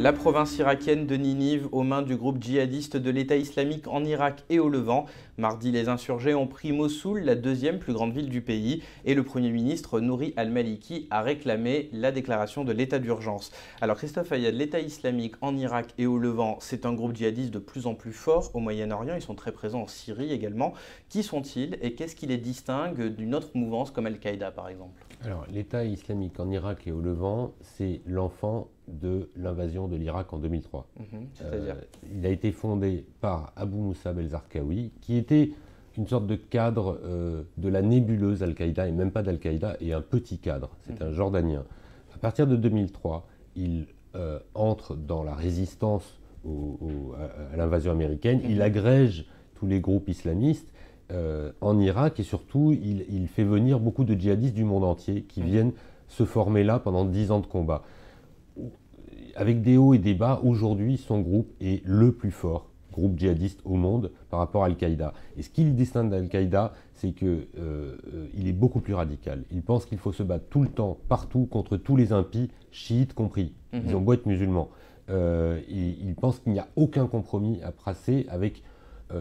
La province irakienne de Ninive aux mains du groupe djihadiste de l'État islamique en Irak et au Levant. Mardi, les insurgés ont pris Mossoul, la deuxième plus grande ville du pays, et le Premier ministre Nouri al-Maliki a réclamé la déclaration de l'état d'urgence. Alors Christophe Ayad, l'État islamique en Irak et au Levant, c'est un groupe djihadiste de plus en plus fort au Moyen-Orient, ils sont très présents en Syrie également. Qui sont-ils et qu'est-ce qui les distingue d'une autre mouvance comme Al-Qaïda par exemple? Alors, l'État islamique en Irak et au Levant, c'est l'enfant de l'invasion de l'Irak en 2003. C'est-à-dire il a été fondé par Abu Musab el-Zarqawi, qui était une sorte de cadre de la nébuleuse Al-Qaïda, et même pas d'Al-Qaïda, et un petit cadre. C'est un Jordanien. À partir de 2003, il entre dans la résistance à l'invasion américaine. Il agrège tous les groupes islamistes en Irak et surtout, il fait venir beaucoup de djihadistes du monde entier qui viennent se former là pendant 10 ans de combat. Avec des hauts et des bas, aujourd'hui, son groupe est le plus fort groupe djihadiste au monde par rapport à Al-Qaïda. Et ce qui le distingue d'Al-Qaïda, c'est qu'il est beaucoup plus radical. Il pense qu'il faut se battre tout le temps, partout, contre tous les impies, chiites compris. Ils ont beau être musulmans. Il pense qu'il n'y a aucun compromis à passer avec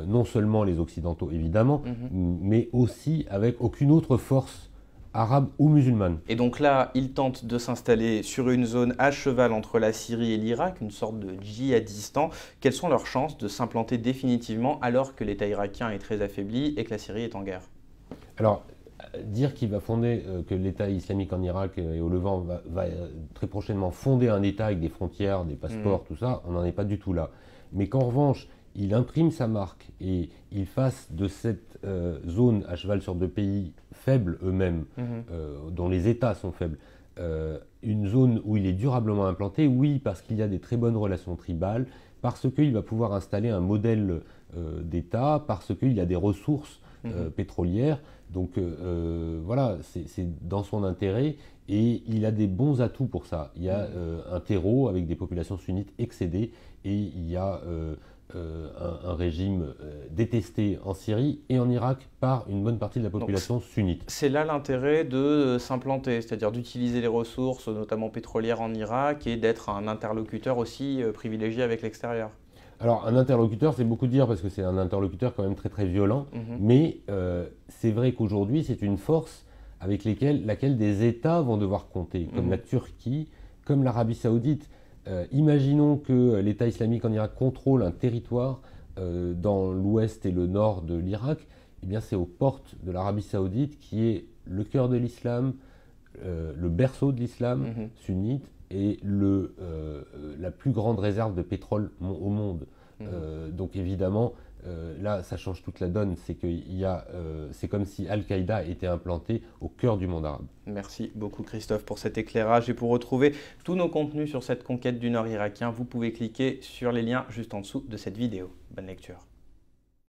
non seulement les Occidentaux, évidemment, mais aussi avec aucune autre force arabe ou musulmane. Et donc là, ils tentent de s'installer sur une zone à cheval entre la Syrie et l'Irak, une sorte de djihadistan. Quelles sont leurs chances de s'implanter définitivement alors que l'État irakien est très affaibli et que la Syrie est en guerre? Alors, dire qu'il va fonder, que l'État islamique en Irak et au Levant va très prochainement fonder un État avec des frontières, des passeports, tout ça, on n'en est pas du tout là. Mais qu'en revanche, il imprime sa marque et il fasse de cette zone à cheval sur deux pays faibles eux-mêmes, dont les États sont faibles, une zone où il est durablement implanté, oui, parce qu'il y a des très bonnes relations tribales, parce qu'il va pouvoir installer un modèle d'État, parce qu'il y a des ressources pétrolières. Donc voilà, c'est dans son intérêt et il a des bons atouts pour ça. Il y a un terreau avec des populations sunnites excédées et il y a un régime détesté en Syrie et en Irak par une bonne partie de la population sunnite. C'est là l'intérêt de s'implanter, c'est-à-dire d'utiliser les ressources, notamment pétrolières en Irak, et d'être un interlocuteur aussi privilégié avec l'extérieur. Alors un interlocuteur, c'est beaucoup dire parce que c'est un interlocuteur quand même très très violent, mais c'est vrai qu'aujourd'hui c'est une force avec laquelle des États vont devoir compter, comme la Turquie, comme l'Arabie Saoudite. Imaginons que l'État islamique en Irak contrôle un territoire dans l'ouest et le nord de l'Irak, eh bien c'est aux portes de l'Arabie Saoudite qui est le cœur de l'islam, le berceau de l'islam sunnite et la plus grande réserve de pétrole au monde. Donc évidemment, là ça change toute la donne, c'est comme si Al-Qaïda était implanté au cœur du monde arabe. Merci beaucoup Christophe pour cet éclairage et pour retrouver tous nos contenus sur cette conquête du nord irakien, vous pouvez cliquer sur les liens juste en dessous de cette vidéo. Bonne lecture.